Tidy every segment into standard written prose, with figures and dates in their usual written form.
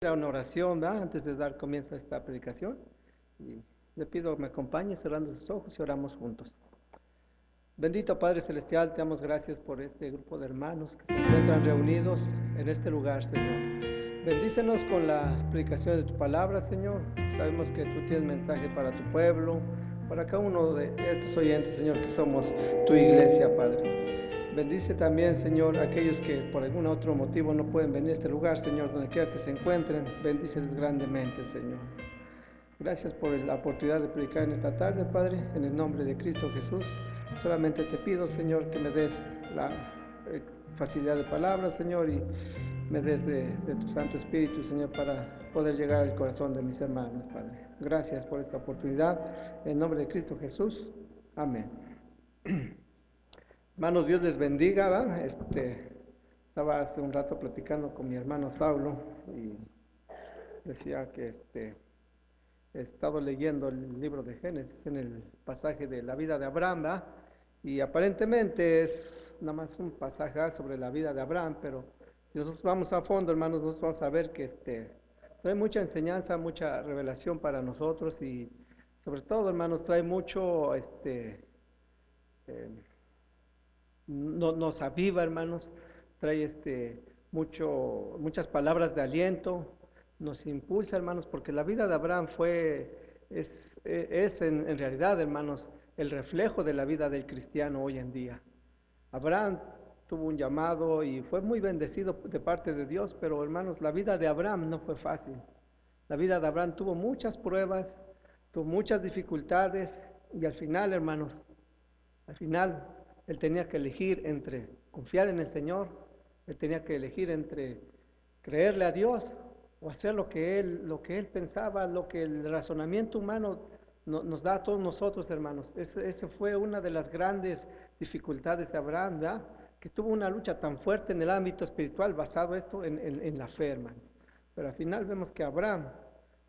A una oración, ¿verdad? Antes de dar comienzo a esta predicación. Y le pido que me acompañe cerrando sus ojos y oramos juntos. Bendito Padre Celestial, te damos gracias por este grupo de hermanos que se encuentran reunidos en este lugar, Señor. Bendícenos con la predicación de tu palabra, Señor. Sabemos que tú tienes mensaje para tu pueblo, para cada uno de estos oyentes, Señor, que somos tu iglesia, Padre. Bendice también, Señor, aquellos que por algún otro motivo no pueden venir a este lugar, Señor, donde quiera que se encuentren. Bendíceles grandemente, Señor. Gracias por la oportunidad de predicar en esta tarde, Padre, en el nombre de Cristo Jesús. Solamente te pido, Señor, que me des la facilidad de palabras, Señor, y me des de tu Santo Espíritu, Señor, para poder llegar al corazón de mis hermanos, Padre. Gracias por esta oportunidad. En nombre de Cristo Jesús. Amén. Hermanos, Dios les bendiga, ¿verdad? Estaba hace un rato platicando con mi hermano Saulo y decía que he estado leyendo el libro de Génesis en el pasaje de la vida de Abraham, ¿verdad? Y aparentemente es nada más un pasaje sobre la vida de Abraham, pero si nosotros vamos a fondo, hermanos, nosotros vamos a ver que trae mucha enseñanza, mucha revelación para nosotros y sobre todo, hermanos, trae mucho, nos aviva, hermanos, trae muchas palabras de aliento, nos impulsa, hermanos, porque la vida de Abraham es en realidad, hermanos, el reflejo de la vida del cristiano hoy en día. Abraham tuvo un llamado y fue muy bendecido de parte de Dios, pero hermanos, la vida de Abraham no fue fácil. La vida de Abraham tuvo muchas pruebas, tuvo muchas dificultades y al final, hermanos, al final él tenía que elegir entre confiar en el Señor, él tenía que elegir entre creerle a Dios o hacer lo que él pensaba, lo que el razonamiento humano nos da a todos nosotros, hermanos. Ese fue una de las grandes dificultades de Abraham, ¿verdad? Que tuvo una lucha tan fuerte en el ámbito espiritual basado esto en la fe, hermanos. Pero al final vemos que Abraham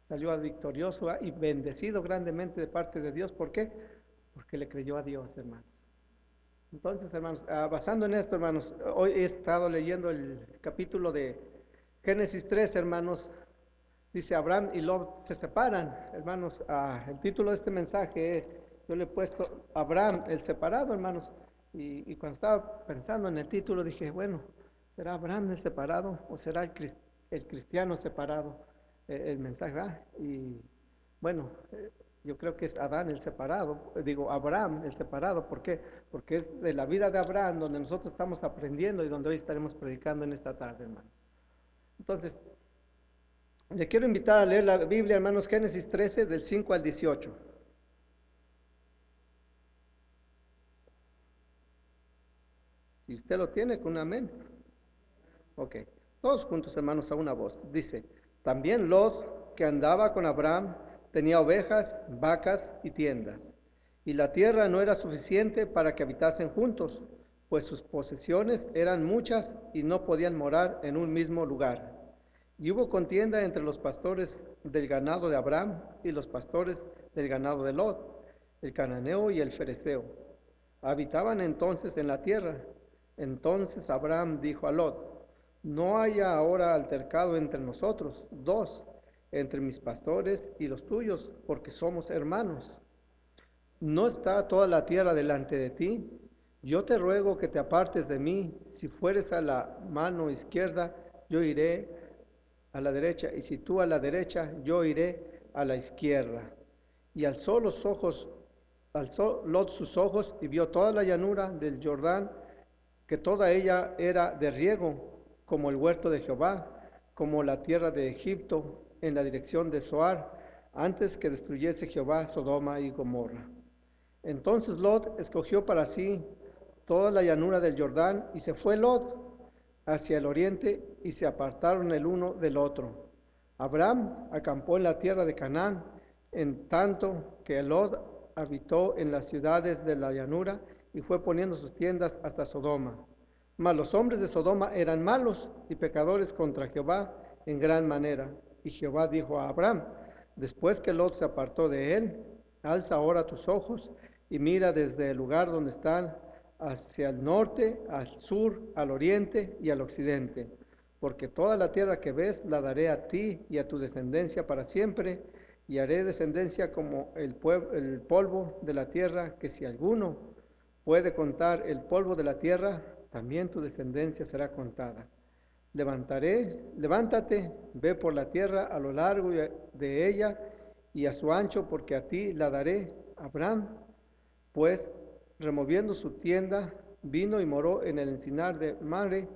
salió victorioso, ¿verdad? Y bendecido grandemente de parte de Dios. ¿Por qué? Porque le creyó a Dios, hermanos. Entonces, hermanos, basando en esto, hermanos, hoy he estado leyendo el capítulo de Génesis 3, hermanos. Dice Abraham y Lot se separan, hermanos. El título de este mensaje, yo le he puesto Abraham el separado, hermanos. Y cuando estaba pensando en el título dije, bueno, ¿será Abraham el separado o será el cristiano separado? El mensaje, ¿verdad? Y bueno, yo creo que es Adán el separado, digo Abraham el separado. ¿Por qué? Porque es de la vida de Abraham donde nosotros estamos aprendiendo y donde hoy estaremos predicando en esta tarde, hermanos. Entonces, le quiero invitar a leer la Biblia, hermanos, Génesis 13, del 5 al 18. Si usted lo tiene, con un amén. Ok, todos juntos, hermanos, a una voz. Dice, también Lot, que andaba con Abraham, tenía ovejas, vacas y tiendas. Y la tierra no era suficiente para que habitasen juntos, pues sus posesiones eran muchas y no podían morar en un mismo lugar. Y hubo contienda entre los pastores del ganado de Abraham y los pastores del ganado de Lot, el cananeo y el fereceo. Habitaban entonces en la tierra. Entonces Abraham dijo a Lot, no haya ahora altercado entre nosotros dos, entre mis pastores y los tuyos, porque somos hermanos. ¿No está toda la tierra delante de ti? Yo te ruego que te apartes de mí. Si fueres a la mano izquierda, yo iré a la derecha, y si tú a la derecha, yo iré a la izquierda. Y alzó Lot sus ojos y vio toda la llanura del Jordán, que toda ella era de riego, como el huerto de Jehová, como la tierra de Egipto, en la dirección de Zoar, antes que destruyese Jehová Sodoma y Gomorra. Entonces Lot escogió para sí toda la llanura del Jordán, y se fue Lot hacia el oriente, y se apartaron el uno del otro. Abraham acampó en la tierra de Canaán, en tanto que Lot habitó en las ciudades de la llanura, y fue poniendo sus tiendas hasta Sodoma. Mas los hombres de Sodoma eran malos y pecadores contra Jehová en gran manera. Y Jehová dijo a Abraham, después que Lot se apartó de él, alza ahora tus ojos y mira desde el lugar donde están hacia el norte, al sur, al oriente y al occidente. porque toda la tierra que ves la daré a ti y a tu descendencia para siempre, y haré descendencia como el polvo de la tierra, que si alguno puede contar el polvo de la tierra, también tu descendencia será contada. Levántate, ve por la tierra a lo largo de ella y a su ancho, porque a ti la daré. Abraham, pues, removiendo su tienda, vino y moró en el encinar de Mamre,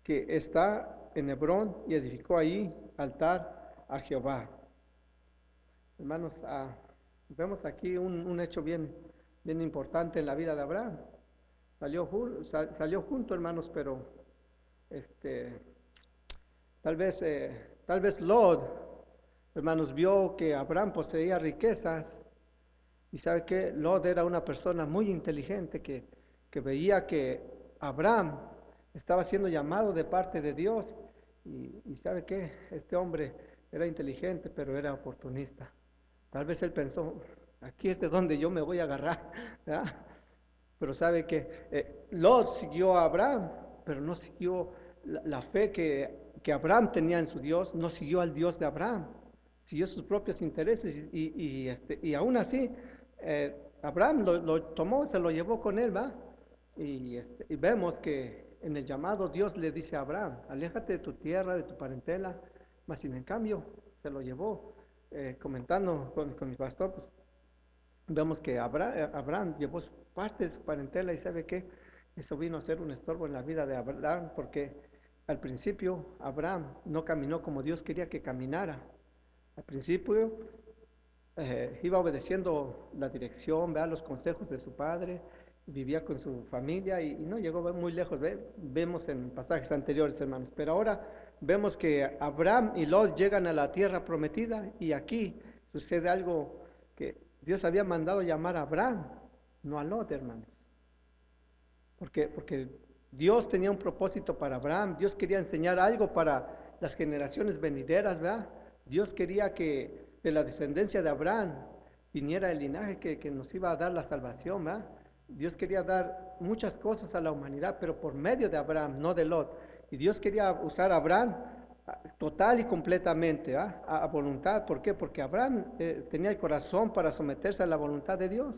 que está en Hebrón, y edificó allí altar a Jehová. Hermanos, vemos aquí un hecho bien importante en la vida de Abraham. Salió junto, hermanos, pero este, tal vez Lot, hermanos, vio que Abraham poseía riquezas, y sabe que Lot era una persona muy inteligente que veía que Abraham estaba siendo llamado de parte de Dios, y sabe que este hombre era inteligente, pero era oportunista. Tal vez él pensó, aquí es de donde yo me voy a agarrar, ¿verdad? Pero sabe que Lot siguió a Abraham, pero no siguió la fe que Abraham tenía en su Dios, no siguió al Dios de Abraham, siguió sus propios intereses, y aún así Abraham lo tomó, se lo llevó con él, ¿va? Y vemos que en el llamado Dios le dice a Abraham, aléjate de tu tierra, de tu parentela, mas sin en cambio se lo llevó. Comentando con mi pastor, pues, vemos que Abraham llevó parte de su parentela, y sabe que eso vino a ser un estorbo en la vida de Abraham, porque al principio Abraham no caminó como Dios quería que caminara. Al principio iba obedeciendo la dirección, los consejos de su padre, vivía con su familia, y no llegó muy lejos. Vemos en pasajes anteriores, hermanos, pero ahora vemos que Abraham y Lot llegan a la tierra prometida, y aquí sucede algo que Dios había mandado llamar a Abraham, no a Lot, hermanos. Porque Dios tenía un propósito para Abraham, Dios quería enseñar algo para las generaciones venideras, ¿verdad? Dios quería que de la descendencia de Abraham viniera el linaje que nos iba a dar la salvación, ¿verdad? Dios quería dar muchas cosas a la humanidad, pero por medio de Abraham, no de Lot. Y Dios quería usar a Abraham total y completamente, a voluntad. ¿Por qué? Porque Abraham tenía el corazón para someterse a la voluntad de Dios.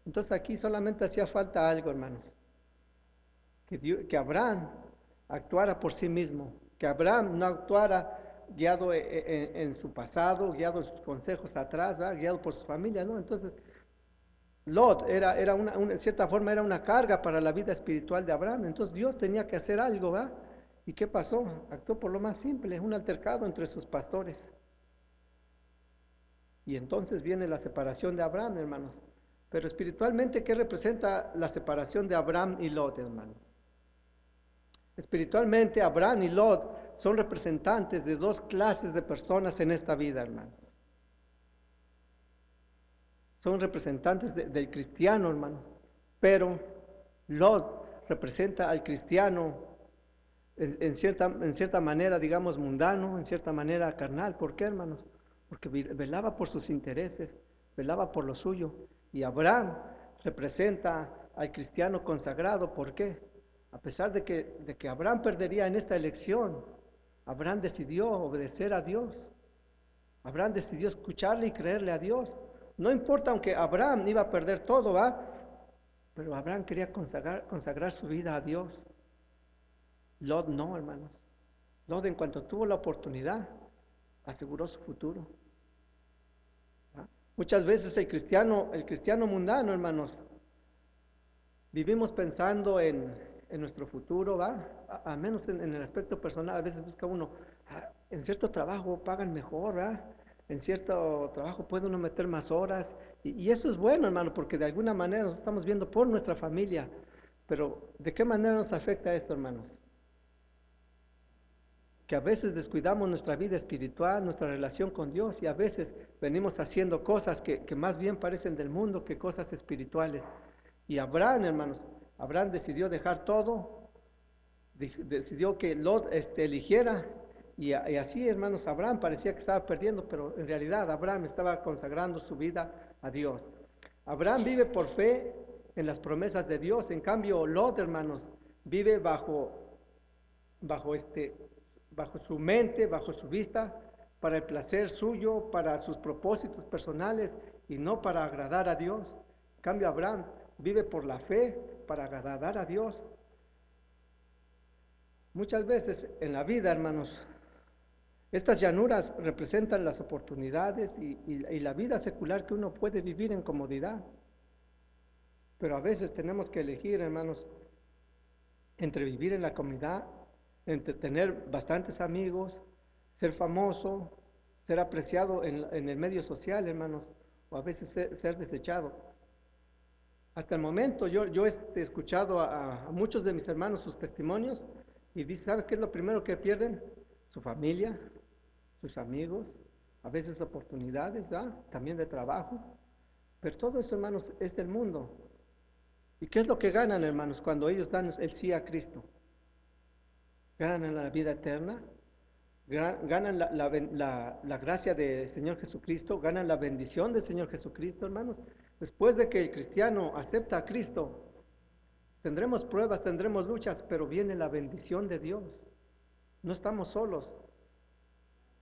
Entonces aquí solamente hacía falta algo, hermanos. Que Abraham actuara por sí mismo, que Abraham no actuara guiado en su pasado, guiado en sus consejos atrás, ¿verdad? Guiado por su familia, ¿no? Entonces, Lot en cierta forma era una carga para la vida espiritual de Abraham. Entonces Dios tenía que hacer algo, ¿verdad? ¿Y qué pasó? Actuó por lo más simple, un altercado entre sus pastores. Y entonces viene la separación de Abraham, hermanos. Pero espiritualmente, ¿qué representa la separación de Abraham y Lot, hermanos? Espiritualmente, Abraham y Lot son representantes de dos clases de personas en esta vida, hermanos. Son representantes del cristiano, hermanos. Pero Lot representa al cristiano en cierta manera, digamos, mundano, en cierta manera carnal. ¿Por qué, hermanos? Porque velaba por sus intereses, velaba por lo suyo. Y Abraham representa al cristiano consagrado. ¿Por qué? A pesar de que Abraham perdería en esta elección, Abraham decidió obedecer a Dios. Abraham decidió escucharle y creerle a Dios. No importa, aunque Abraham iba a perder todo, ¿va? Pero Abraham quería consagrar su vida a Dios. Lot no, hermanos. Lot, en cuanto tuvo la oportunidad, aseguró su futuro. ¿Va? Muchas veces el cristiano mundano, hermanos, vivimos pensando en nuestro futuro, ¿va? Al menos en el aspecto personal. A veces busca uno, en cierto trabajo pagan mejor, ¿va? En cierto trabajo puede uno meter más horas, y eso es bueno, hermano, porque de alguna manera nos estamos viendo por nuestra familia. Pero ¿de qué manera nos afecta esto, hermanos? Que a veces descuidamos nuestra vida espiritual, nuestra relación con Dios, y a veces venimos haciendo cosas que más bien parecen del mundo que cosas espirituales. Y Abraham, hermanos, Abraham decidió dejar todo, decidió que Lot eligiera, y así, hermanos, Abraham parecía que estaba perdiendo, pero en realidad Abraham estaba consagrando su vida a Dios. Abraham vive por fe en las promesas de Dios. En cambio, Lot, hermanos, vive bajo bajo su mente, bajo su vista, para el placer suyo, para sus propósitos personales y no para agradar a Dios. En cambio, Abraham vive por la fe para agradar a Dios. Muchas veces en la vida, hermanos, estas llanuras representan las oportunidades y la vida secular que uno puede vivir en comodidad. Pero a veces tenemos que elegir, hermanos, entre vivir en la comunidad, entre tener bastantes amigos, ser famoso, ser apreciado en el medio social, hermanos, o a veces ser desechado. Hasta el momento yo he escuchado a muchos de mis hermanos sus testimonios y dice, ¿sabe qué es lo primero que pierden? Su familia, sus amigos, a veces oportunidades, ¿verdad? También de trabajo. Pero todo eso, hermanos, es del mundo. ¿Y qué es lo que ganan, hermanos, cuando ellos dan el sí a Cristo? Ganan la vida eterna, ganan la gracia del Señor Jesucristo, ganan la bendición del Señor Jesucristo, hermanos. Después de que el cristiano acepta a Cristo, tendremos pruebas, tendremos luchas, pero viene la bendición de Dios. No estamos solos.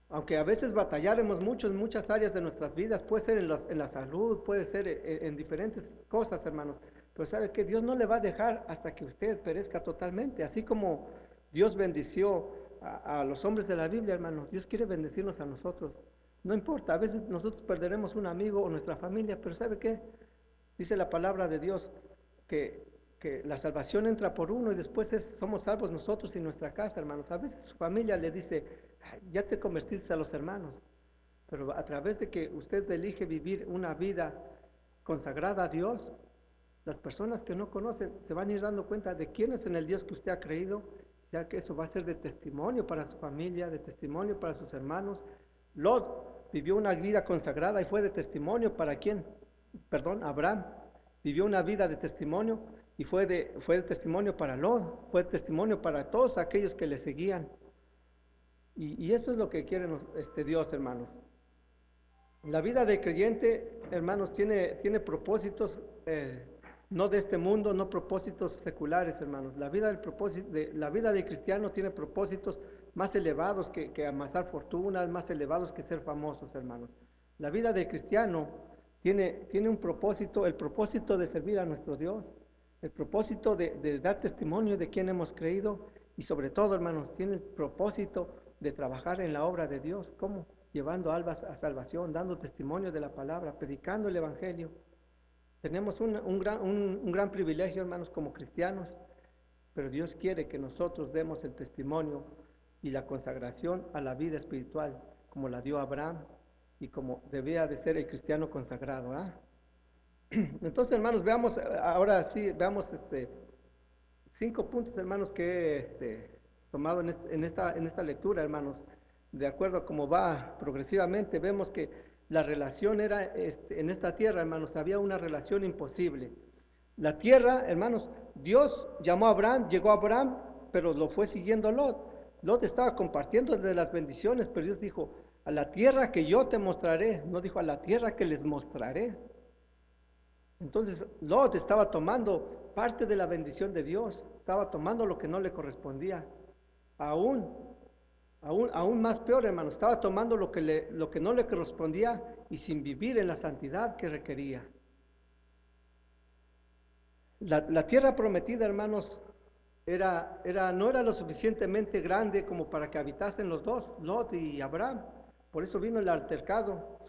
Aunque a veces batallaremos mucho en muchas áreas de nuestras vidas, puede ser en la salud, puede ser en diferentes cosas, hermanos. Pero sabe que Dios no le va a dejar hasta que usted perezca totalmente. Así como Dios bendició a los hombres de la Biblia, hermanos, Dios quiere bendecirnos a nosotros. No importa, a veces nosotros perderemos un amigo o nuestra familia, pero ¿sabe qué? Dice la palabra de Dios que la salvación entra por uno y después somos salvos nosotros y nuestra casa, hermanos. A veces su familia le dice, ya te convertiste a los hermanos, pero a través de que usted elige vivir una vida consagrada a Dios, las personas que no conocen se van a ir dando cuenta de quién es en el Dios que usted ha creído, ya que eso va a ser de testimonio para su familia, de testimonio para sus hermanos. Lot vivió una vida consagrada y fue de testimonio para quién, perdón, Abraham vivió una vida de testimonio y fue de testimonio para Lot, fue de testimonio para todos aquellos que le seguían. Y eso es lo que quiere Dios, hermanos. La vida del creyente, hermanos, tiene propósitos no de este mundo, no propósitos seculares, hermanos. La vida del cristiano tiene propósitos más elevados que amasar fortunas, más elevados que ser famosos, hermanos. La vida del cristiano tiene un propósito, el propósito de servir a nuestro Dios, el propósito de dar testimonio de quién hemos creído y sobre todo, hermanos, tiene el propósito de trabajar en la obra de Dios. ¿Cómo? Llevando almas a salvación, dando testimonio de la palabra, predicando el evangelio. Tenemos un gran privilegio, hermanos, como cristianos, pero Dios quiere que nosotros demos el testimonio y la consagración a la vida espiritual, como la dio Abraham y como debía de ser el cristiano consagrado. Entonces, hermanos, veamos, ahora sí, veamos 5 puntos, hermanos, que he tomado en esta lectura, hermanos. De acuerdo a cómo va progresivamente, vemos que la relación era, en esta tierra, hermanos, había una relación imposible. La tierra, hermanos, Dios llamó a Abraham, llegó a Abraham, pero lo fue siguiendo Lot. Lot estaba compartiendo de las bendiciones, pero Dios dijo, a la tierra que yo te mostraré, no dijo a la tierra que les mostraré. Entonces Lot estaba tomando parte de la bendición de Dios, estaba tomando lo que no le correspondía. Aún más peor, hermano, estaba tomando lo que no le correspondía y sin vivir en la santidad que requería. La tierra prometida, hermanos, no era lo suficientemente grande como para que habitasen los dos, Lot y Abraham. Por eso vino el altercado.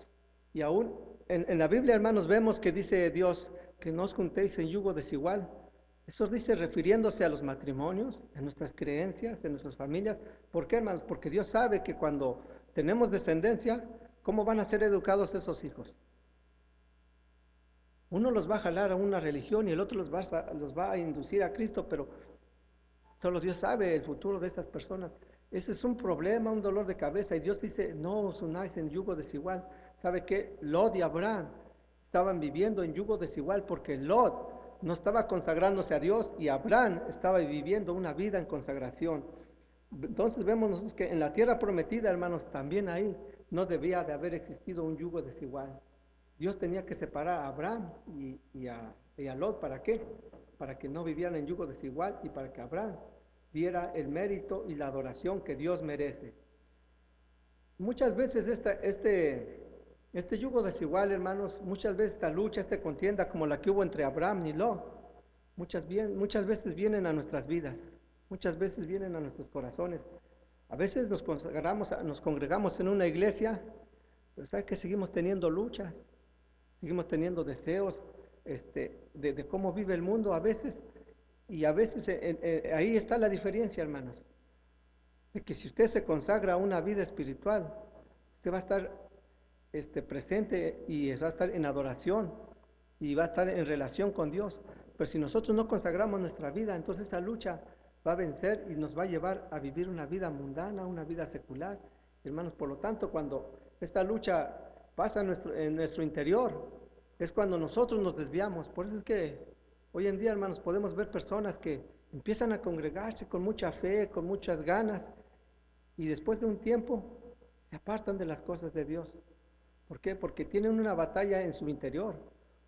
Y aún en la Biblia, hermanos, vemos que dice Dios que no os juntéis en yugo desigual. Eso dice refiriéndose a los matrimonios, en nuestras creencias, en nuestras familias. ¿Por qué, hermanos? Porque Dios sabe que cuando tenemos descendencia, ¿cómo van a ser educados esos hijos? Uno los va a jalar a una religión y el otro los va a inducir a Cristo, pero solo Dios sabe el futuro de esas personas. Ese es un problema, un dolor de cabeza. Y Dios dice, no os unáis en yugo desigual. ¿Sabe qué? Lot y Abraham estaban viviendo en yugo desigual porque Lot no estaba consagrándose a Dios y Abraham estaba viviendo una vida en consagración. Entonces vemos nosotros que en la tierra prometida, hermanos, también ahí no debía de haber existido un yugo desigual. Dios tenía que separar a Abraham y a Lot. ¿Para qué? Para que no vivieran en yugo desigual y para que Abraham diera el mérito y la adoración que Dios merece. Muchas veces este yugo desigual, hermanos, muchas veces esta lucha, esta contienda como la que hubo entre Abraham y Lot, muchas veces vienen a nuestras vidas, muchas veces vienen a nuestros corazones. A veces nos congregamos en una iglesia, pero sabe que seguimos teniendo luchas, seguimos teniendo deseos de cómo vive el mundo a veces, y a veces ahí está la diferencia, hermanos, de que si usted se consagra a una vida espiritual, usted va a estar presente y va a estar en adoración y va a estar en relación con Dios. Pero si nosotros no consagramos nuestra vida, entonces esa lucha va a vencer y nos va a llevar a vivir una vida mundana, una vida secular. Hermanos, por lo tanto, cuando esta lucha pasa en nuestro interior, es cuando nosotros nos desviamos. Por eso es que hoy en día, hermanos, podemos ver personas que empiezan a congregarse con mucha fe, con muchas ganas, y después de un tiempo se apartan de las cosas de Dios. ¿Por qué? Porque tienen una batalla en su interior,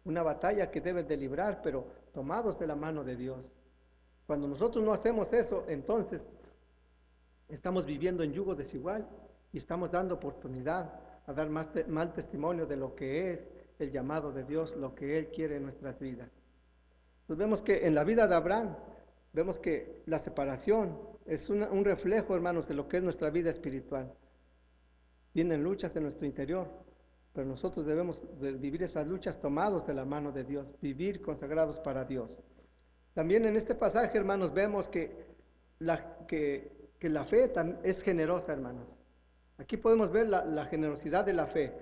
una batalla que deben de librar, pero tomados de la mano de Dios. Cuando nosotros no hacemos eso, entonces estamos viviendo en yugo desigual y estamos dando oportunidad a dar mal testimonio de lo que es el llamado de Dios, lo que Él quiere en nuestras vidas. Entonces vemos que en la vida de Abraham, vemos que la separación es un reflejo, hermanos, de lo que es nuestra vida espiritual. Vienen luchas en nuestro interior, pero nosotros debemos de vivir esas luchas tomados de la mano de Dios, vivir consagrados para Dios. También en este pasaje, hermanos, vemos que la fe es generosa, hermanos. Aquí podemos ver la generosidad de la fe.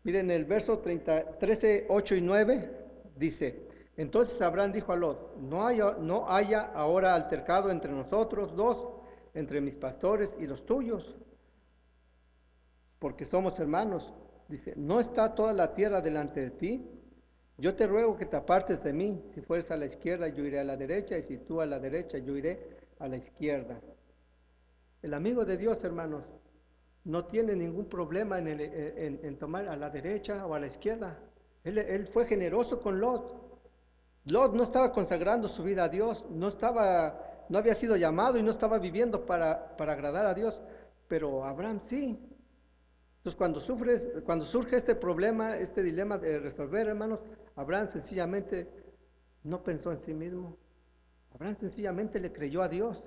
Miren, el verso 13, 8 y 9 dice: entonces Abraham dijo a Lot: no haya ahora altercado entre nosotros dos, entre mis pastores y los tuyos, porque somos hermanos. Dice: ¿no está toda la tierra delante de ti? Yo te ruego que te apartes de mí. Si fueres a la izquierda, yo iré a la derecha, y si tú a la derecha, yo iré a la izquierda. El amigo de Dios, hermanos, no tiene ningún problema en tomar a la derecha o a la izquierda. Él fue generoso con Lot. Lot no estaba consagrando su vida a Dios, no había sido llamado y no estaba viviendo para agradar a Dios, pero Abraham sí. Entonces, cuando surge este problema, este dilema de resolver, hermanos, Abraham sencillamente no pensó en sí mismo. Abraham sencillamente le creyó a Dios.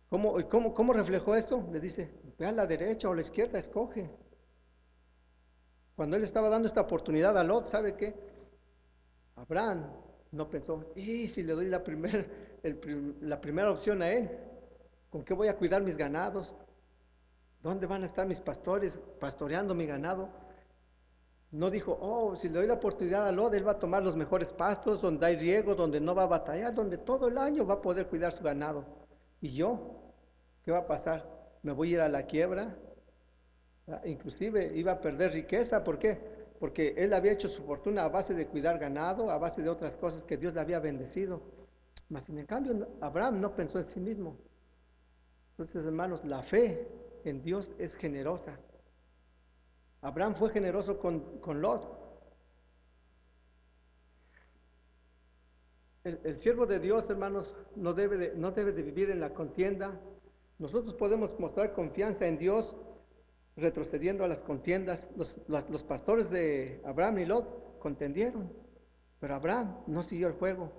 ¿Cómo reflejó esto? Le dice: ve a la derecha o a la izquierda, escoge. Cuando él estaba dando esta oportunidad a Lot, ¿sabe qué? Abraham no pensó: ¿y si le doy la primera opción a él? ¿Con qué voy a cuidar mis ganados? ¿Dónde van a estar mis pastores pastoreando mi ganado? No dijo: oh, si le doy la oportunidad a Lot, él va a tomar los mejores pastos, donde hay riego, donde no va a batallar, donde todo el año va a poder cuidar su ganado. ¿Y yo? ¿Qué va a pasar? ¿Me voy a ir a la quiebra? Inclusive iba a perder riqueza. ¿Por qué? Porque él había hecho su fortuna a base de cuidar ganado, a base de otras cosas que Dios le había bendecido. Mas en cambio, Abraham no pensó en sí mismo. Entonces, hermanos, la fe en Dios es generosa. Abraham fue generoso con Lot. El siervo de Dios, hermanos, no debe de vivir en la contienda. Nosotros podemos mostrar confianza en Dios retrocediendo a las contiendas. Los pastores de Abraham y Lot contendieron, pero Abraham no siguió el juego.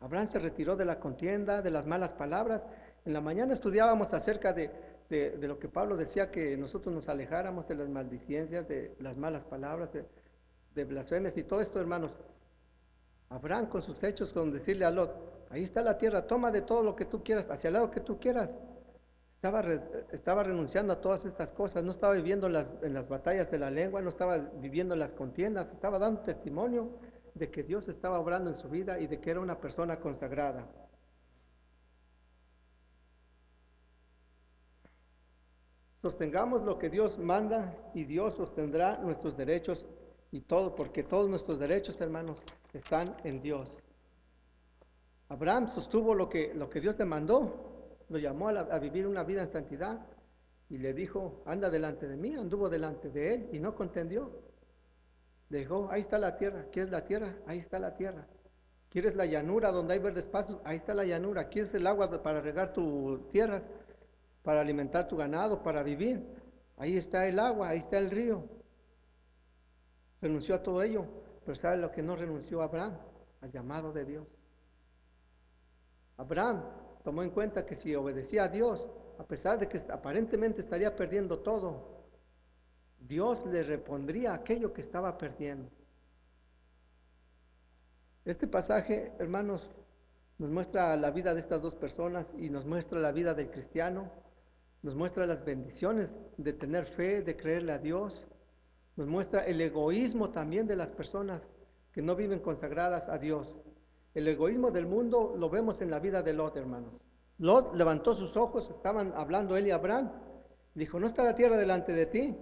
Abraham se retiró de la contienda, de las malas palabras. En la mañana estudiábamos acerca de lo que Pablo decía, que nosotros nos alejáramos de las maldicencias, de las malas palabras, de blasfemias y todo esto, hermanos. Abraham con sus hechos, con decirle a Lot: ahí está la tierra, toma de todo lo que tú quieras, hacia el lado que tú quieras. Estaba renunciando a todas estas cosas, no estaba viviendo en las batallas de la lengua, no estaba viviendo en las contiendas, estaba dando testimonio de que Dios estaba obrando en su vida y de que era una persona consagrada. Sostengamos lo que Dios manda y Dios sostendrá nuestros derechos y todo, porque todos nuestros derechos, hermanos, están en Dios. Abraham sostuvo lo que Dios le mandó, lo llamó a vivir una vida en santidad y le dijo: anda delante de mí. Anduvo delante de él y no contendió. Le dijo: ahí está la tierra. ¿Qué es la tierra? Ahí está la tierra. ¿Quieres la llanura donde hay verdes pastos? Ahí está la llanura. ¿Quieres el agua para regar tu tierra, para alimentar tu ganado, para vivir? Ahí está el agua, ahí está el río. Renunció a todo ello, pero ¿sabe lo que no renunció Abraham? Al llamado de Dios. Abraham tomó en cuenta que si obedecía a Dios, a pesar de que aparentemente estaría perdiendo todo, Dios le repondría aquello que estaba perdiendo. Este pasaje, hermanos, nos muestra la vida de estas dos personas y nos muestra la vida del cristiano, nos muestra las bendiciones de tener fe, de creerle a Dios, nos muestra el egoísmo también de las personas que no viven consagradas a Dios. El egoísmo del mundo lo vemos en la vida de Lot, hermanos. Lot levantó sus ojos, estaban hablando él y Abraham, dijo, ¿no está la tierra delante de ti?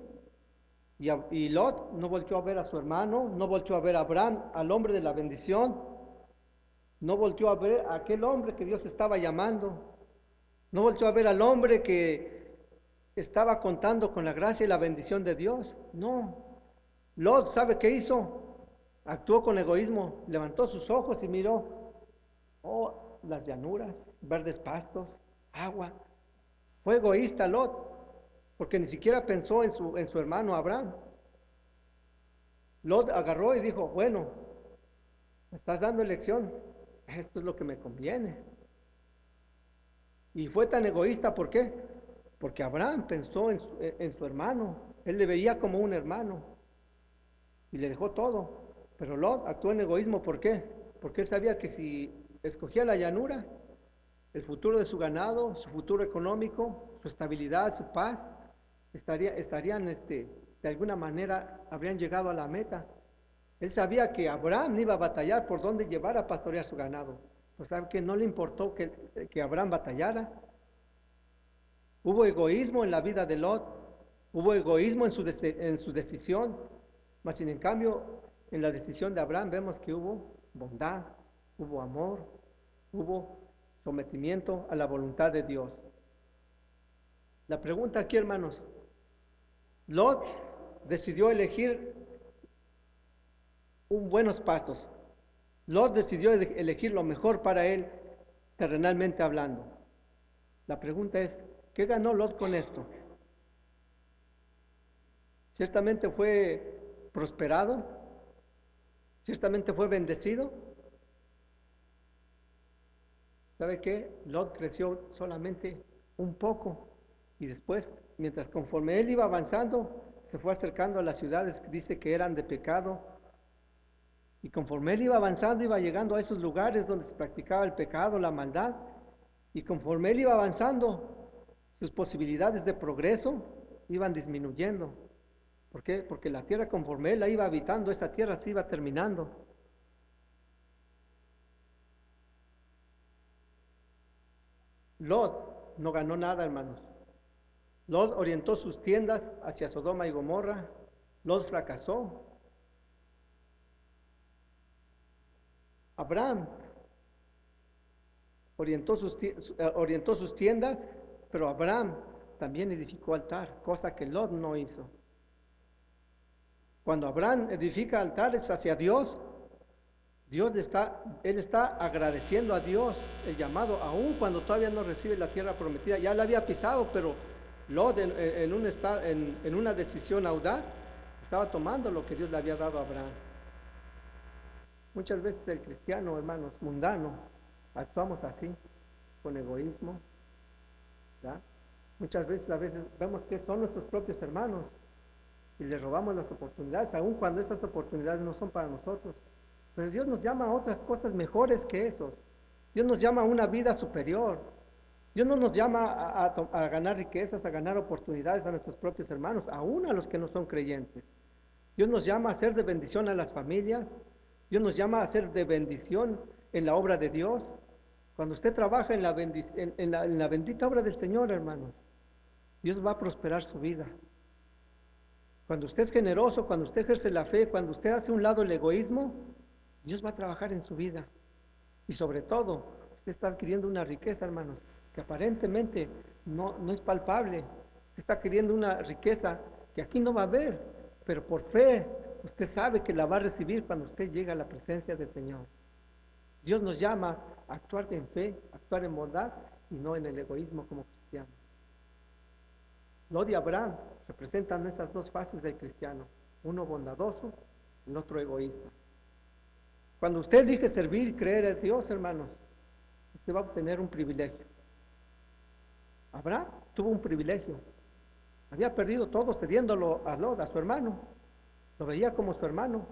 Y Lot no volteó a ver a su hermano, no volteó a ver a Abraham, al hombre de la bendición, no volteó a ver a aquel hombre que Dios estaba llamando, no volteó a ver al hombre que estaba contando con la gracia y la bendición de Dios. No, Lot, ¿sabe qué hizo? Actuó con egoísmo, levantó sus ojos y miró, oh, las llanuras, verdes pastos, agua. Fue egoísta Lot, porque ni siquiera pensó en su hermano Abraham. Lot agarró y dijo, bueno, me estás dando elección, esto es lo que me conviene. Y fue tan egoísta, ¿por qué? Porque Abraham pensó en su hermano, él le veía como un hermano y le dejó todo. Pero Lot actuó en egoísmo, ¿por qué? Porque él sabía que si escogía la llanura, el futuro de su ganado, su futuro económico, su estabilidad, su paz, estarían de alguna manera habrían llegado a la meta. Él sabía que Abraham iba a batallar por dónde llevar a pastorear su ganado. Pues sabe que no le importó que Abraham batallara. Hubo egoísmo en la vida de Lot, hubo egoísmo en su decisión, mas sin en cambio en la decisión de Abraham vemos que hubo bondad, hubo amor, hubo sometimiento a la voluntad de Dios. La pregunta aquí, hermanos, Lot decidió elegir buenos pastos. Lot decidió elegir lo mejor para él, terrenalmente hablando. La pregunta es, ¿qué ganó Lot con esto? Ciertamente fue prosperado, ciertamente fue bendecido. ¿Sabe qué? Lot creció solamente un poco y después, mientras conforme él iba avanzando, se fue acercando a las ciudades que dice que eran de pecado. Y conforme él iba avanzando, iba llegando a esos lugares donde se practicaba el pecado, la maldad. Y conforme él iba avanzando, sus posibilidades de progreso iban disminuyendo. ¿Por qué? Porque la tierra, conforme él la iba habitando, esa tierra se iba terminando. Lot no ganó nada, hermanos. Lot orientó sus tiendas hacia Sodoma y Gomorra. Lot fracasó. Abraham orientó sus tiendas, pero Abraham también edificó altar, cosa que Lot no hizo. Cuando Abraham edifica altares hacia Dios, él está agradeciendo a Dios el llamado, aun cuando todavía no recibe la tierra prometida. Ya la había pisado, pero Lot en una decisión audaz estaba tomando lo que Dios le había dado a Abraham. Muchas veces el cristiano, hermanos, mundano, actuamos así, con egoísmo, ¿ya? Muchas veces vemos que son nuestros propios hermanos y les robamos las oportunidades, aun cuando esas oportunidades no son para nosotros. Pero Dios nos llama a otras cosas mejores que esos. Dios nos llama a una vida superior. Dios no nos llama a ganar riquezas, a ganar oportunidades a nuestros propios hermanos, aún a los que no son creyentes. Dios nos llama a ser de bendición a las familias. Dios nos llama a ser de bendición en la obra de Dios. Cuando usted trabaja en la bendita obra del Señor, hermanos, Dios va a prosperar su vida. Cuando usted es generoso, cuando usted ejerce la fe, cuando usted hace a un lado el egoísmo, Dios va a trabajar en su vida. Y sobre todo, usted está adquiriendo una riqueza, hermanos, que aparentemente no es palpable. Usted está adquiriendo una riqueza que aquí no va a haber, pero por fe usted sabe que la va a recibir cuando usted llega a la presencia del Señor. Dios nos llama a actuar en fe, a actuar en bondad y no en el egoísmo como cristianos. Lot y Abraham representan esas dos fases del cristiano, uno bondadoso, el otro egoísta. Cuando usted elige servir y creer en Dios, hermanos, usted va a obtener un privilegio. Abraham tuvo un privilegio. Había perdido todo cediéndolo a Lot, a su hermano. Lo veía como su hermano.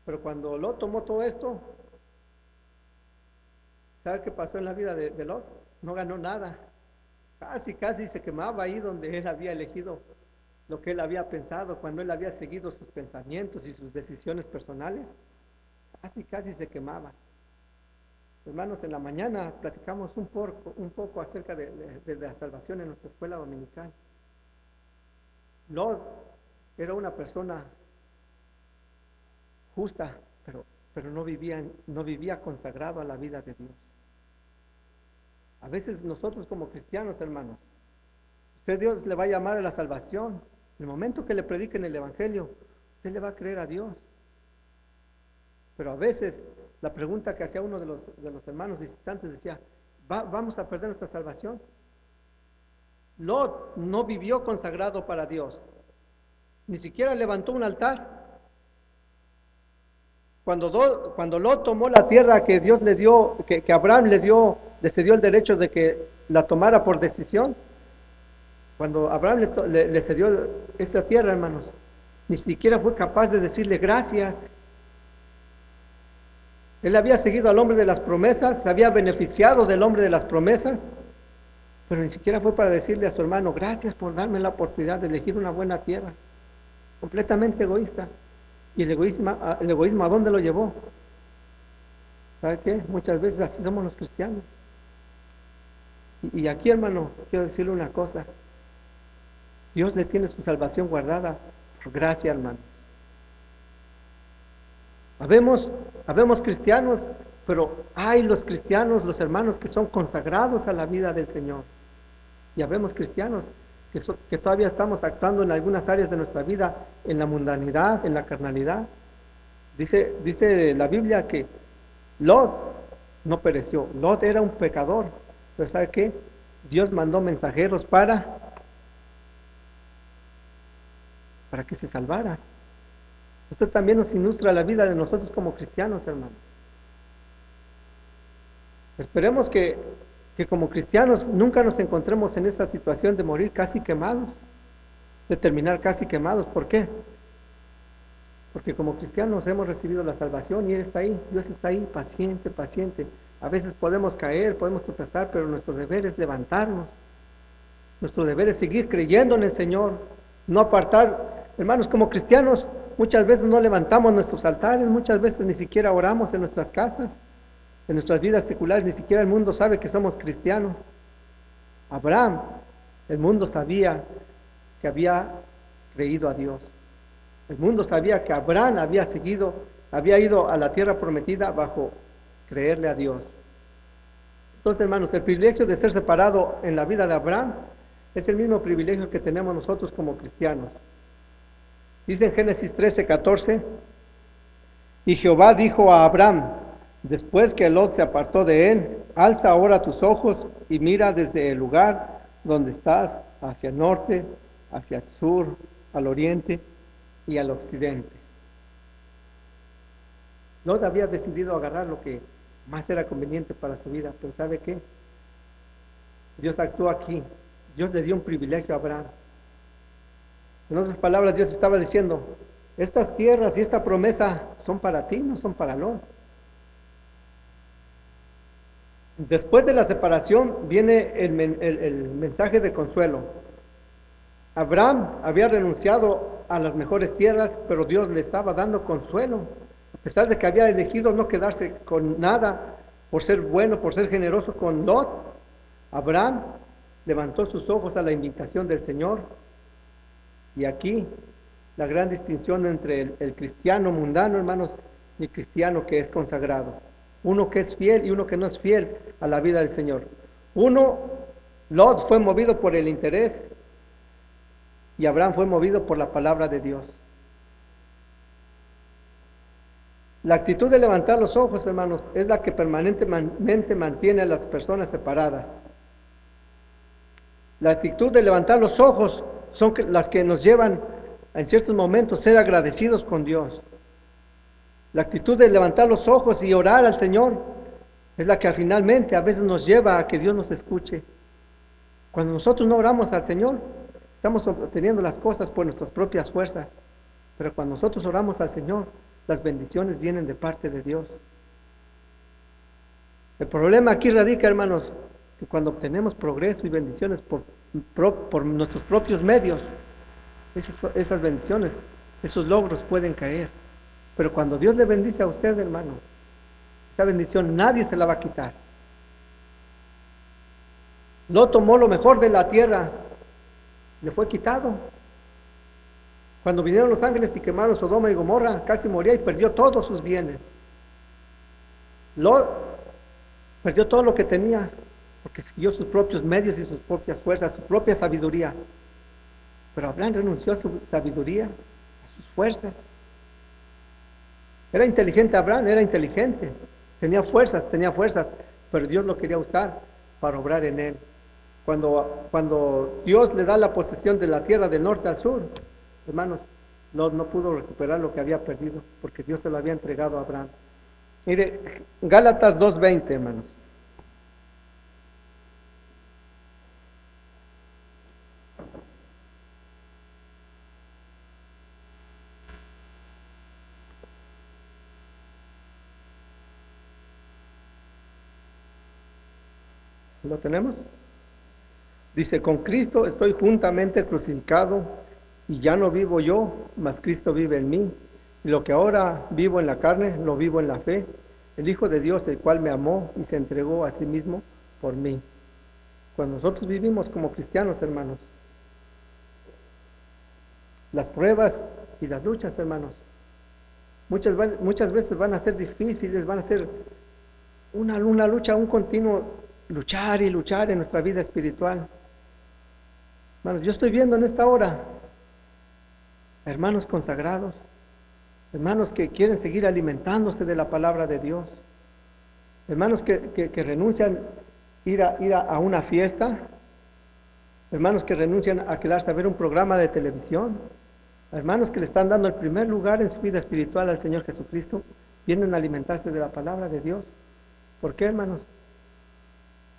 Pero cuando Lot tomó todo esto, ¿sabe qué pasó en la vida de Lot? No ganó nada. Casi se quemaba ahí donde él había elegido lo que él había pensado, cuando él había seguido sus pensamientos y sus decisiones personales. Casi se quemaba. Hermanos, en la mañana platicamos un poco acerca de la salvación en nuestra escuela dominical. Lot era una persona justa, pero no vivía consagrado a la vida de Dios. A veces nosotros como cristianos, hermanos, Dios le va a llamar a la salvación. En el momento que le prediquen el evangelio, usted le va a creer a Dios. Pero a veces la pregunta que hacía uno de los hermanos visitantes decía, ¿vamos a perder nuestra salvación? Lot no vivió consagrado para Dios, ni siquiera levantó un altar. Cuando Lot tomó la tierra que Dios le dio, que Abraham le cedió el derecho de que la tomara por decisión, cuando Abraham le cedió esa tierra, hermanos, ni siquiera fue capaz de decirle gracias. Él había seguido al hombre de las promesas, se había beneficiado del hombre de las promesas, pero ni siquiera fue para decirle a su hermano, gracias por darme la oportunidad de elegir una buena tierra. Completamente egoísta. ¿Y el egoísmo a dónde lo llevó? ¿Sabe qué? Muchas veces así somos los cristianos. Y aquí, hermano, quiero decirle una cosa. Dios le tiene su salvación guardada por gracia, hermano. Habemos cristianos, pero hay los cristianos, los hermanos que son consagrados a la vida del Señor. Y habemos cristianos que todavía estamos actuando en algunas áreas de nuestra vida, en la mundanidad, en la carnalidad. Dice la Biblia que Lot no pereció. Lot era un pecador, pero ¿sabe qué? Dios mandó mensajeros para que se salvara. Esto también nos ilustra la vida de nosotros como cristianos, hermanos. Esperemos que como cristianos nunca nos encontremos en esa situación de morir casi quemados, de terminar casi quemados. ¿Por qué? Porque como cristianos hemos recibido la salvación y Él está ahí, Dios está ahí, paciente. A veces podemos caer, podemos tropezar, pero nuestro deber es levantarnos. Nuestro deber es seguir creyendo en el Señor, no apartar. Hermanos, como cristianos, muchas veces no levantamos nuestros altares, muchas veces ni siquiera oramos en nuestras casas, en nuestras vidas seculares, ni siquiera el mundo sabe que somos cristianos. Abraham, el mundo sabía que había creído a Dios. El mundo sabía que Abraham había ido a la tierra prometida bajo creerle a Dios. Entonces, hermanos, el privilegio de ser separado en la vida de Abraham es el mismo privilegio que tenemos nosotros como cristianos. Dice en Génesis 13:14, y Jehová dijo a Abraham, después que Lot se apartó de él, alza ahora tus ojos y mira desde el lugar donde estás hacia el norte, hacia el sur, al oriente y al occidente. Lot había decidido agarrar lo que más era conveniente para su vida, pero ¿sabe qué? Dios actuó aquí. Dios le dio un privilegio a Abraham. En otras palabras, Dios estaba diciendo, estas tierras y esta promesa son para ti, no son para Lot. Después de la separación viene el mensaje de consuelo. Abraham había renunciado a las mejores tierras, pero Dios le estaba dando consuelo. A pesar de que había elegido no quedarse con nada, por ser bueno, por ser generoso con Lot, Abraham levantó sus ojos a la invitación del Señor. Y aquí la gran distinción entre el cristiano mundano, hermanos, y el cristiano que es consagrado. Uno que es fiel y uno que no es fiel a la vida del Señor. Lot fue movido por el interés y Abraham fue movido por la palabra de Dios. La actitud de levantar los ojos, hermanos, es la que permanentemente mantiene a las personas separadas. La actitud de levantar los ojos son las que nos llevan en ciertos momentos a ser agradecidos con Dios. La actitud de levantar los ojos y orar al Señor es la que finalmente a veces nos lleva a que Dios nos escuche. Cuando nosotros no oramos al Señor, estamos obteniendo las cosas por nuestras propias fuerzas. Pero cuando nosotros oramos al Señor, las bendiciones vienen de parte de Dios. El problema aquí radica, hermanos, que cuando obtenemos progreso y bendiciones por nuestros propios medios, esas bendiciones, esos logros pueden caer. Pero cuando Dios le bendice a usted, hermano, esa bendición nadie se la va a quitar. Lot tomó lo mejor de la tierra, le fue quitado. Cuando vinieron los ángeles y quemaron Sodoma y Gomorra, casi moría y perdió todos sus bienes. Lot perdió todo lo que tenía, porque siguió sus propios medios y sus propias fuerzas, su propia sabiduría. Pero Abraham renunció a su sabiduría, a sus fuerzas. Era inteligente Abraham, era inteligente. Tenía fuerzas, pero Dios lo quería usar para obrar en él. Cuando Dios le da la posesión de la tierra del norte al sur, hermanos, no pudo recuperar lo que había perdido, porque Dios se lo había entregado a Abraham. Mire, Gálatas 2:20, hermanos. ¿Lo tenemos? Dice, con Cristo estoy juntamente crucificado, y ya no vivo yo, mas Cristo vive en mí. Y lo que ahora vivo en la carne, lo vivo en la fe. El Hijo de Dios, el cual me amó y se entregó a sí mismo por mí. Cuando nosotros vivimos como cristianos, hermanos, las pruebas y las luchas, hermanos, muchas veces van a ser difíciles, van a ser una lucha, un continuo luchar y luchar en nuestra vida espiritual. Hermanos, yo estoy viendo en esta hora hermanos consagrados, hermanos que quieren seguir alimentándose de la palabra de Dios, hermanos que renuncian ir a una fiesta, hermanos que renuncian a quedarse a ver un programa de televisión, hermanos que le están dando el primer lugar en su vida espiritual al Señor Jesucristo, vienen a alimentarse de la palabra de Dios. ¿Por qué, hermanos?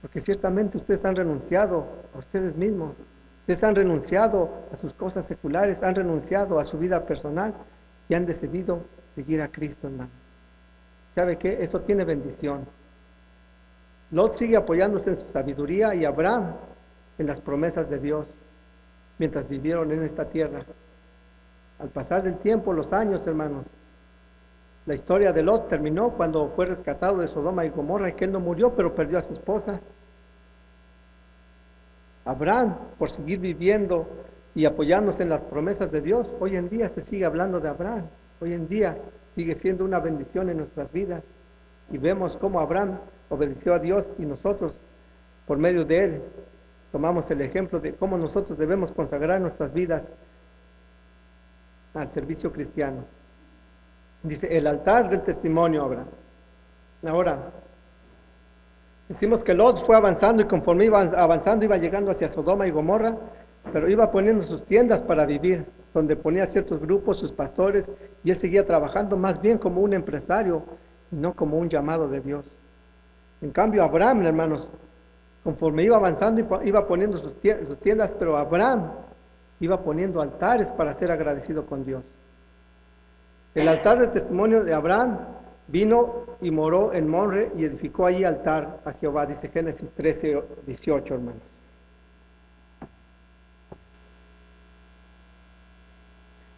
Porque ciertamente ustedes han renunciado a ustedes mismos, ustedes han renunciado a sus cosas seculares, han renunciado a su vida personal y han decidido seguir a Cristo, hermano. ¿Sabe qué? Esto tiene bendición. Lot sigue apoyándose en su sabiduría y Abraham en las promesas de Dios mientras vivieron en esta tierra. Al pasar del tiempo, los años, hermanos, la historia de Lot terminó cuando fue rescatado de Sodoma y Gomorra, y que él no murió, pero perdió a su esposa. Abraham, por seguir viviendo y apoyándose en las promesas de Dios, hoy en día se sigue hablando de Abraham. Hoy en día sigue siendo una bendición en nuestras vidas. Y vemos cómo Abraham obedeció a Dios y nosotros, por medio de él, tomamos el ejemplo de cómo nosotros debemos consagrar nuestras vidas al servicio cristiano. Dice, el altar del testimonio, Abraham. Ahora, decimos que Lot fue avanzando y conforme iba avanzando iba llegando hacia Sodoma y Gomorra, pero iba poniendo sus tiendas para vivir, donde ponía ciertos grupos, sus pastores, y él seguía trabajando más bien como un empresario y no como un llamado de Dios. En cambio, Abraham, hermanos, conforme iba avanzando, iba poniendo sus tiendas, pero Abraham iba poniendo altares para ser agradecido con Dios. El altar del testimonio de Abraham vino y moró en Mamre y edificó allí altar a Jehová, dice Génesis 13:18, hermanos.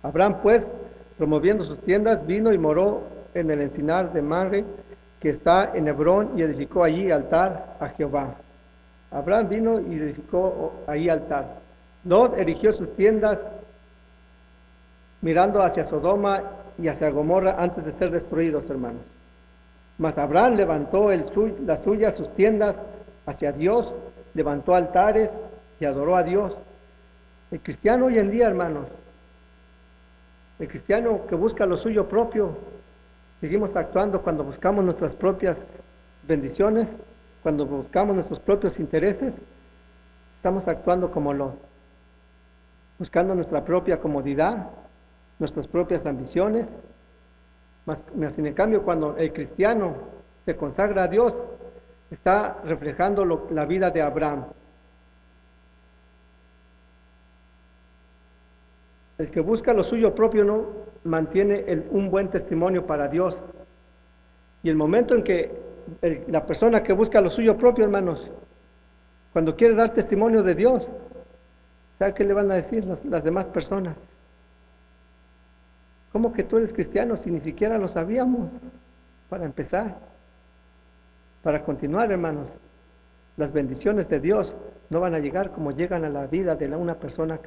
Abraham, pues, promoviendo sus tiendas, vino y moró en el encinar de Mamre, que está en Hebrón, y edificó allí altar a Jehová. Abraham vino y edificó allí altar. Lot erigió sus tiendas mirando hacia Sodoma y hacia Gomorra antes de ser destruidos, hermanos. Mas Abraham levantó las suyas, sus tiendas hacia Dios, levantó altares y adoró a Dios. El cristiano hoy en día, hermanos, el cristiano que busca lo suyo propio, Seguimos actuando cuando buscamos nuestras propias bendiciones, cuando buscamos nuestros propios intereses. Estamos actuando como Lot, buscando nuestra propia comodidad, nuestras propias ambiciones. Mas, sin en cambio, cuando el cristiano se consagra a Dios, está reflejando la vida de Abraham. El que busca lo suyo propio no mantiene un buen testimonio para Dios. Y el momento en que la persona que busca lo suyo propio, hermanos, cuando quiere dar testimonio de Dios, ¿sabe qué le van a decir las demás personas? ¿Cómo que tú eres cristiano si ni siquiera lo sabíamos? Para empezar, para continuar, hermanos, las bendiciones de Dios no van a llegar como llegan a la vida de una persona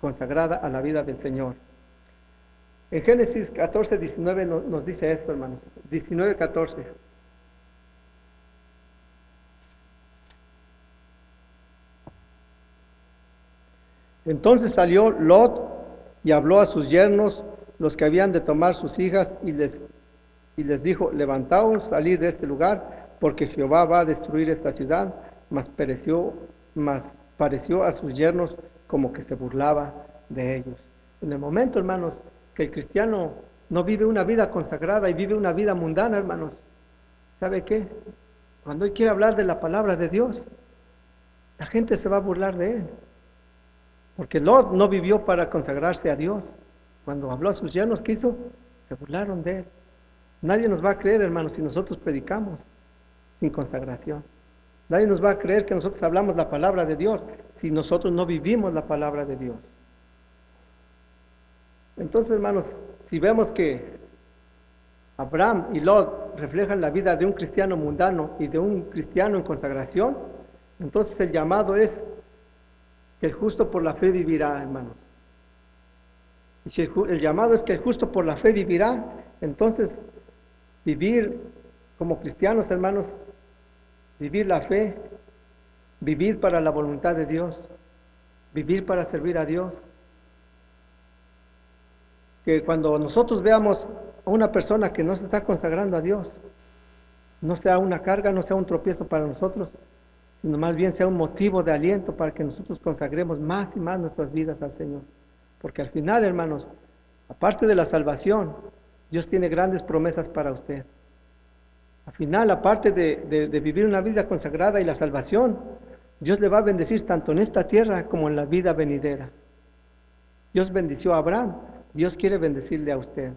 consagrada a la vida del Señor. En Génesis 14, 19 nos dice esto, hermanos. 19, 14. Entonces salió Lot y habló a sus yernos, los que habían de tomar sus hijas, y les dijo: levantaos, salid de este lugar, porque Jehová va a destruir esta ciudad. Mas pareció a sus yernos como que se burlaba de ellos. En el momento, hermanos, que el cristiano no vive una vida consagrada y vive una vida mundana, hermanos, ¿sabe qué? Cuando él quiere hablar de la palabra de Dios, la gente se va a burlar de él. Porque Lot no vivió para consagrarse a Dios. Cuando habló a sus yernos, ¿qué hizo? Se burlaron de él. Nadie nos va a creer, hermanos, si nosotros predicamos sin consagración. Nadie nos va a creer que nosotros hablamos la palabra de Dios si nosotros no vivimos la palabra de Dios. Entonces, hermanos, si vemos que Abraham y Lot reflejan la vida de un cristiano mundano y de un cristiano en consagración, entonces el llamado es que el justo por la fe vivirá, hermanos. Y si el llamado es que el justo por la fe vivirá, entonces vivir como cristianos, hermanos, vivir la fe, vivir para la voluntad de Dios, vivir para servir a Dios. Que cuando nosotros veamos a una persona que no se está consagrando a Dios, no sea una carga, no sea un tropiezo para nosotros, sino más bien sea un motivo de aliento para que nosotros consagremos más y más nuestras vidas al Señor. Porque al final, hermanos, aparte de la salvación, Dios tiene grandes promesas para usted. Al final, aparte de vivir una vida consagrada y la salvación, Dios le va a bendecir tanto en esta tierra como en la vida venidera. Dios bendició a Abraham, Dios quiere bendecirle a usted.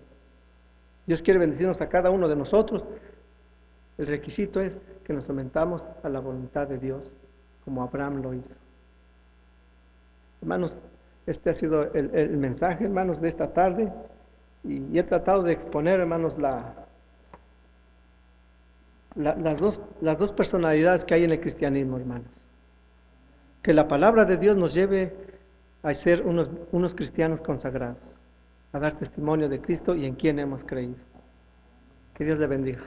Dios quiere bendecirnos a cada uno de nosotros. El requisito es que nos sometamos a la voluntad de Dios, como Abraham lo hizo. Hermanos, este ha sido el mensaje, hermanos, de esta tarde. Y he tratado de exponer, hermanos, las dos personalidades que hay en el cristianismo, hermanos. Que la palabra de Dios nos lleve a ser unos cristianos consagrados, a dar testimonio de Cristo y en quien hemos creído. Que Dios le bendiga.